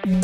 Здравейте,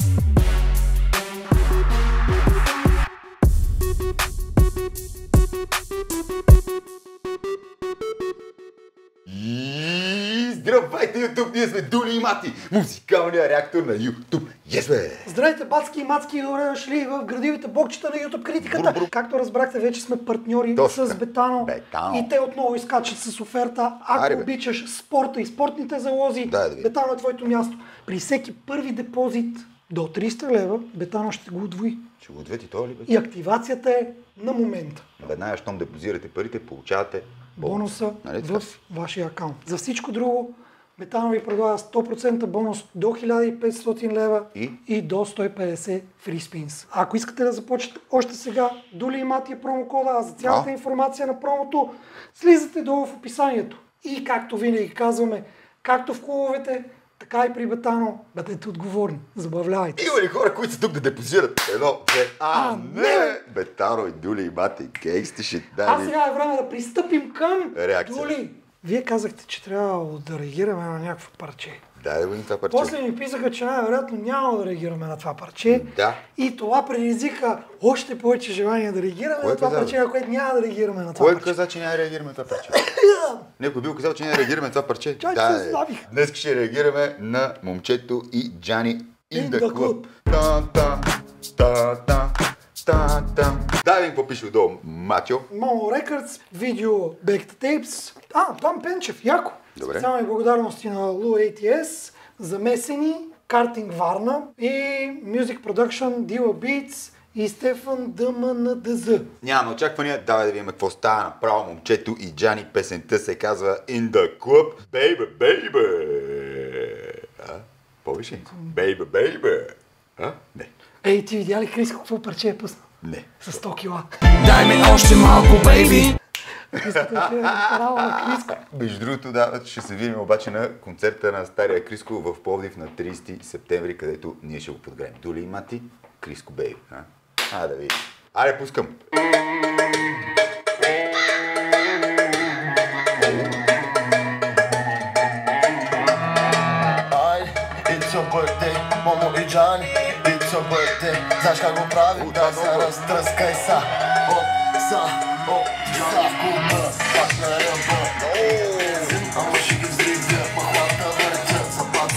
YouTube! Ние сме Дули и Мати, музикалния реактор на YouTube. Yes, бе! Здравейте, бацки и мацки, добре дошли в градивите бокчета на YouTube критиката. Както разбрахте, вече сме партньори с Бетано. И те отново изкачат с оферта. Ако обичаш спорта и спортните залози, Бетано е твоето място. При всеки първи депозит до 300 лева, Бетано ще го удвои. Ще го удвои това ли, бе? И активацията е на момента. Веднага, щом депозирате парите, получавате бонуса в вашия акаунт. За всичко друго, Бетано ви предлага 100% бонус до 1500 лева и до 150 free spins. Ако искате да започнете още сега, Дули и Мати е промокода, а за цялата информация на промото слизате долу в описанието. И както винаги казваме, както в клубовете, така и при Бетано, бъдете отговорни, забавлявайте. Има ли хора, които са тук да депозират? Едно, две, не! Бетано и Дули и Мати, гейсти ще даде. Сега е време да пристъпим към реакция. Дули. Вие казахте, че трябва да реагираме на някакво парче. Да го това парче. После ми писаха, че най-вероятно няма да реагираме на това парче. Да. И това предизвика още повече желание да реагираме на това парче, на което няма да реагираме на това парче. Кой каза, че няма да реагираме на това парче? Някой бил казал, че няма да реагираме на това парче? Днес ще реагираме на момчето и Джани in the Club. Дай ви попише отдолу, Матьо. Momo Records, видео Backed Tapes. Том Пенчев, яко. Добре. Специални благодарности на Lou ATS, Замесени, Картинг Варна и Music Production, Dila Beats и Стефан ДМНДЗ. Няма очаквания, давай да видим какво става направо момчето и Джани. Песента се казва In the Club. Baby, baby. Повише? Baby, baby. Не. Ей, ти видя ли Криско какво парче е пуснал? Не. С 100 кила. Дай ми още малко, бейби! Между другото, да, ще се видим обаче на концерта на стария Криско в Пловдив на 30 септември, където ние ще го подгрем. Дули и Мати, Криско бейби. Да видим. Айде, пускам. It's your birthday, Momo и Джани. It's your birthday, знаеш как го правим, да се разтръскай са. Джани в клуба, пак на ръба. Ама ще ги взривя, махлата въртят, запад.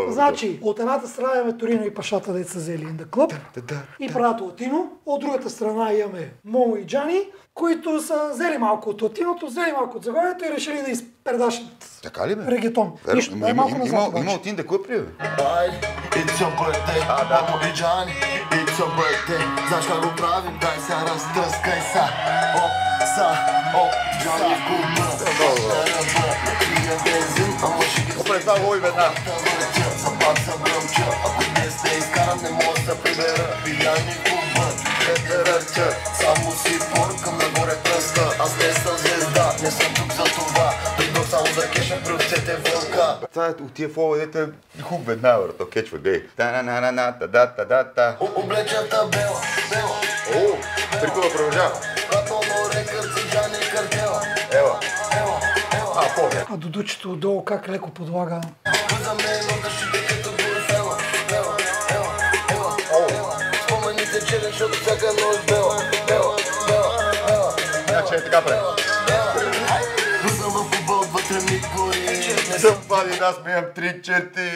Значи, от едната страна имаме Торино и Пашата, деца са взели In the Club и Прадато Латино. От другата страна имаме Момо и Джани, които са взели малко от Латиното, взели малко от заглавието и решили да изпердашат регетон. Нищо, дай малко назад обаче. Има от In the Club ли, бе? It's your birthday, Momo и Джани. It's your birthday, знаеш как го правим, дай се разтръскай са. Джани в клуба, на ръба. Крия бензин, ама ще ги веднага. Запад за гръмча, ако днес не изкарам, не мога да прибера. Пияни в клуба, ръча, само си поркам нагоре пръста. Аз не съм звезда, не съм тук за това. Дойдох само за кеша при отцете вълка. Това е от тия фолове, дете е хуб веднага, брато, кечва, гей. Облечата бела. Прикола продължава. Momo Records и Джани картела. Ела. По-бе. А Дудучето отдолу как леко подлага. За мен да шите като Бурфела. Спомените челен, защото всяка нощ бела. Значи е така прави. Влизам в футбол, вътре ми гори. Не съм пади, аз ми имам 3 черти.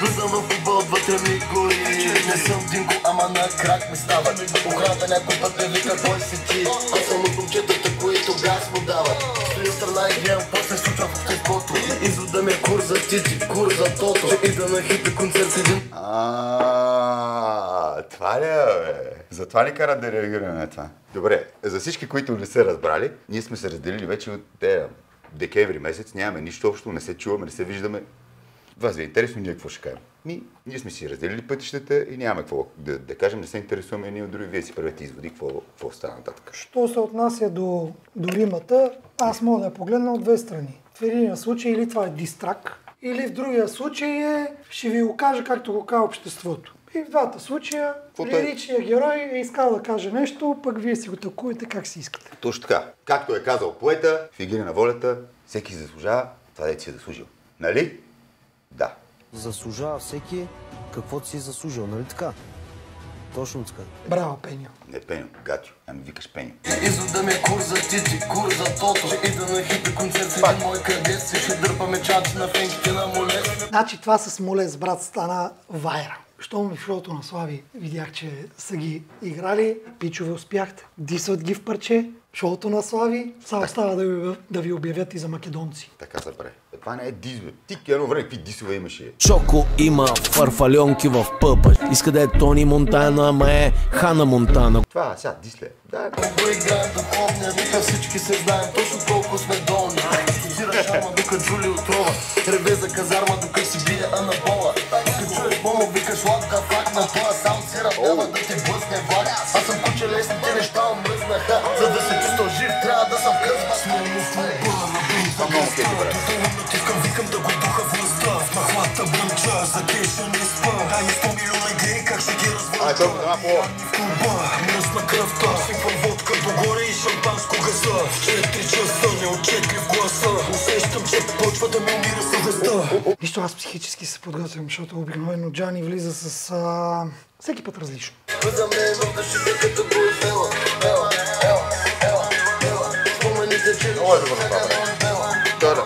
Влизам в футбол, вътре ми гори. Не съм Динко, ама на крак ми става. Охраната някой път ме вика, кой си ти? Аз съм от момчетата, които газ му дават. Стоя страна и гледам, какво се случва в обществото. Извода ми е кур за тити, кур за тото. Ще ида на хипи концерт с един. Това ли е, бе? Затова ни карат да реагираме на това. Добре, за всички, които не са разбрали, ние сме се разделили вече от декември месец, нямаме нищо общо, не се чуваме, не се виждаме. Вас ви е интересно, ние какво ще кажем? Ние сме си разделили пътищата и нямаме какво да кажем, не се интересуваме ние от други. Вие си правете изводи, какво става нататък. Що се отнася до римата, аз мога да я погледна от две страни. В единия случай или това е дистрак, или в другия случай ще ви го кажа както го казва обществото. И в двата случая лиричният герой е искал да каже нещо, пък вие си го тълкувате как си искате. Точно така. Както е казал поета, в игри на волята, всеки заслужава това, дето си е заслужил. Нали? Да. Заслужава всеки каквото си заслужил, нали така? Точно така. Браво, Пеню. Не Пеню, Гатю, ами викаш Пеню. Изода ми кур за тити, кур за тото. Ще ида на хипи концерт, седи мой кадет си, ще дърпаме чанчи на фенките на молес. Значи това с Молес, брат, стана вайрал. Щом ми в шоуто на Слави видях, че са ги играли, пичове успяхте. Дисват ги в парче, шоуто на Слави, само остава да ви обявят и за македонци. Така се прави. Това не е дисове. Ти едно време какви дисове имаше? Чоко има фарфалионки в пъпа. Иска да е Тони Монтана, ама е Хана Монтана. Това сега дисле. Да. Го играем да помня, тук всички се знаем точно колко сме долни. Студираш ама дука Джули отрова, реве за казарма дука си бие анабола. Тук чуеш помо, викаш лапка фак на това сам сира, трябва да ти блъсне влак. Аз съм куче, лесните неща омръзнаха, за да се чувствам жив, трябва да съм кръзва. Смелно футбола на бейта, искам, викам да го духа властта. В махлата бръмча, за теша не спа. Дай ми 100 милиона игри, как ще ги развърта. В клуба, мръсна кръвта. Сипвам водка догоре и шампанско газа. В 4 часа, неотчетлив гласа. Усещам, че почва да ме умира съвестта. Нищо, аз психически се подготвям, защото обикновено Джани влиза с всеки път различно. За мен да ще като го извела. Ела, ела, ела, ела. Спомените, че Много е добър това, бе. Тара.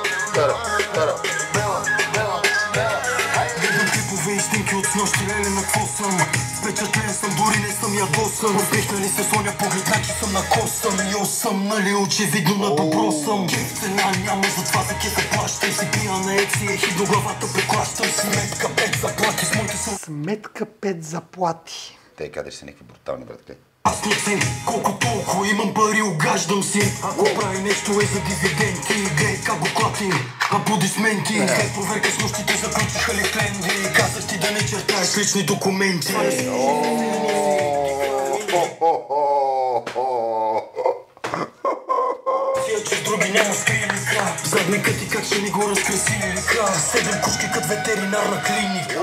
Гледам клипове и снимки от снощи, леле на какво съм. Впечатлен съм, дори не съм ядосан. Обихнали се Соня поглед, значи съм на косъм. И съм, нали очевидно на добро съм. Кеф цена няма, затова за кефа плащам. Си пия на ексия, хидро главата поклащам. Сметка 5 заплати с моите са. Сметка 5 заплати. Те кадеш са някакви брутални, братки. Аз не цен, колко толкова имам пари, огаждам си. Ако прави нещо е за дивиденти, гледай как го клати, аплодисменти. След проверка с нощите заключиха ли кленди, казах ти да не чертаеш лични документи. Сия, че с други няма скрили лика, задника ти как ще ни го разкрасили лика. 7 кучки като ветеринарна клиника.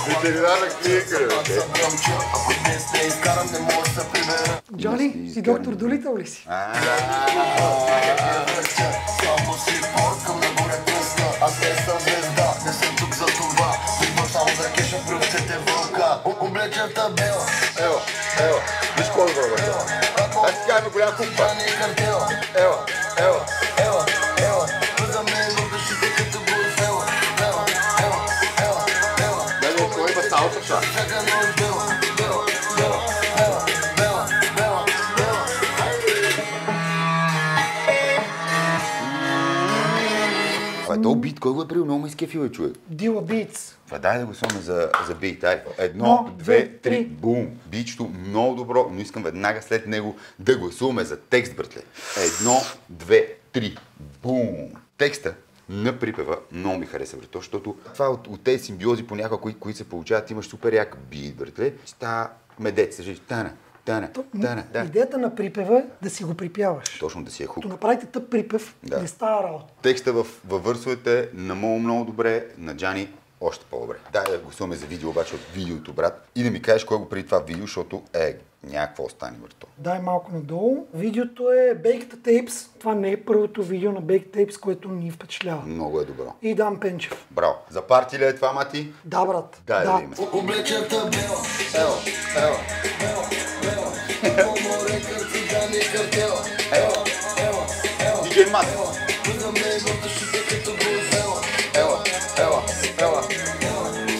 Ветеринарна клиника, бе. Ако днес не изкарам, не мога да се прибера. Джани, си доктор Долитъл ли си? Само си поркам нагоре пръста. Аз не съм звезда, не съм тук за това. Идвам само за кеша, пръвцете вълка. Облечата бела. Ева. Виж какво добро, бе. Аз ти кажа голяма купа. Ева. За мен върдашите като го извела. Дали, кой има салса, това? Това е този бит, кой го е правил? Много ме изкефил, човек. Дила Beats. Това дай да го сломе за бит. Ай. 1, 2, 3, бум. Бичето много добро, но искам веднага след него да гласуваме за текст, братле. 1, 2, 3, бум. Текста на припева много ми хареса, брато, защото това е от тези симбиози понякога, които се получават, имаш супер як бит, братле. Става медет, се жи, тана. Идеята на припева е да си го припяваш. Точно да си е хук. Като направите тъп припев, не става работа. Текста във върсовете на Мо много добре, на Джани още по-добре. Дай да гласуваме за видео обаче от видеото, брат. И да ми кажеш кой го преди това видео, защото някакво остане върто. Дай малко надолу. Видеото е Baked Tapes. Това не е първото видео на Baked Tapes, което ни впечатлява. Много е добро. И Дан Пенчев. Браво. За парти ли е това, Мати? Да, брат. Дай да видим. Облечата бела. Ела. Море кърци, да не картела. Ела. Диджей Мат. За мен върдашите като го извела. Ела.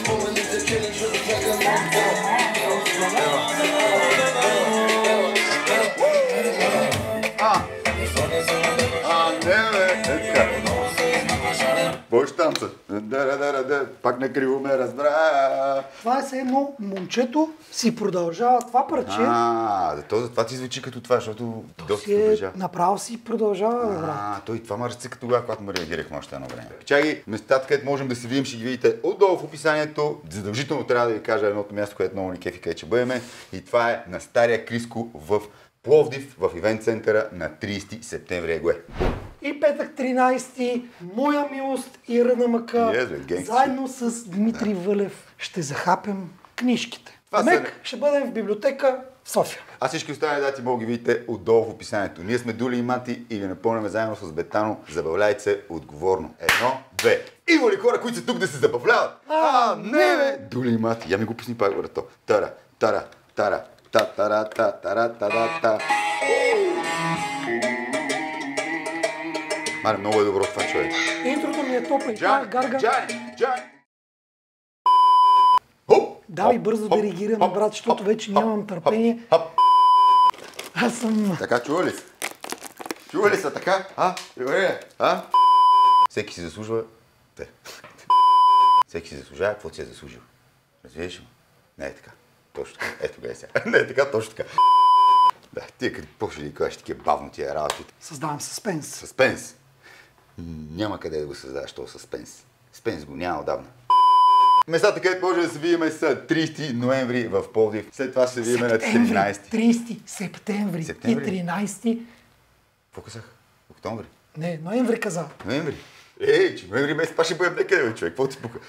Спомените, че не ще чакам от бела. Не, бе. Бош танца. Пак на криво ме разбра. Това е все едно момчето си продължава това парче. Затова ти звучи като това, защото доста си продължава. направо си продължава, брат. Той това ме разцъка тогава, когато ме реагирахме още едно време. Чакай, местата, където можем да се видим, ще ги видите отдолу в описанието. Задължително трябва да ви кажа едното място, което много ни кефи, където ще бъдем. И това е на Стария Криско в Пловдив, в ивент центъра на 30 септември е гое. И петък 13, Моя милост и РНМК, заедно с Дмитрий Вълев ще захапем книжките. Мек ще бъдем в библиотека в София. А всички останали дати мога ги видите отдолу в описанието. Ние сме Дули и Мати и ви напълняме заедно с Бетано. Забавляйте се отговорно. 1, 2. Има ли хора, които са тук да се забавляват? Не бе! Дули и Мати. Я ми го пусни пак горе то. Тара, тара, тара, та, тара, та, тара, тара, та. Маре, много е добро това, човек. Интрото ми е топа и това е гарга. Джани! Давай бързо да реагираме, брат, защото вече нямам търпение. Аз съм... Така, чува ли се? Чува ли се така? Добре, Всеки си заслужва... Всеки си заслужава, каквото си е заслужил. Разбираш ли? Не е така. Точно така. Ето гледай сега. Не е така, точно така. Да, тия като почне да кажеш такива бавно тия работи. Създавам съспенс. Съспенс. Няма къде да го създаваш този съспенс. Съспенс го няма отдавна. Местата, където може да се видим са 30 ноември в Пловдив. След това ще се видим на 13. 30 септември. И 13. Какво казах? Октомври? Не, ноември каза. Ноември? Че ноември месец, па ще бъдем некъде, човек. Какво ти пука?